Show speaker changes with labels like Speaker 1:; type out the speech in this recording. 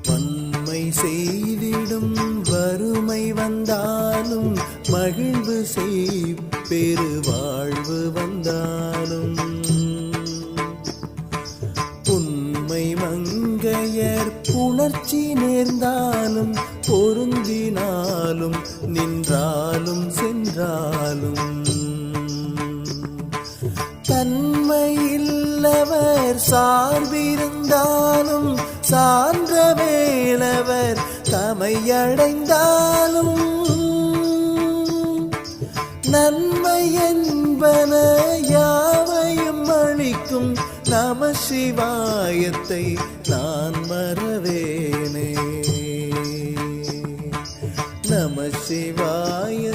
Speaker 1: வன்மை செய்திடும் வறுமை வந்தாலும் மகிழ்வு செய் பெருவாழ்வு வந்தாலும் உண்மை மங்கையர் புணர்ச்சி நேர்ந்தாலும் பொருந்தினாலும் நின்றாலும் சென்றாலும் தன்மையில்லவர் சார்பிருந்தாலும் சார்ந்த வேளவர் தமையடைந்தாலும் நன்மை என்பன யாவையும் அளிக்கும் நம சிவாயத்தை நான் மறவேனே. நம சிவாய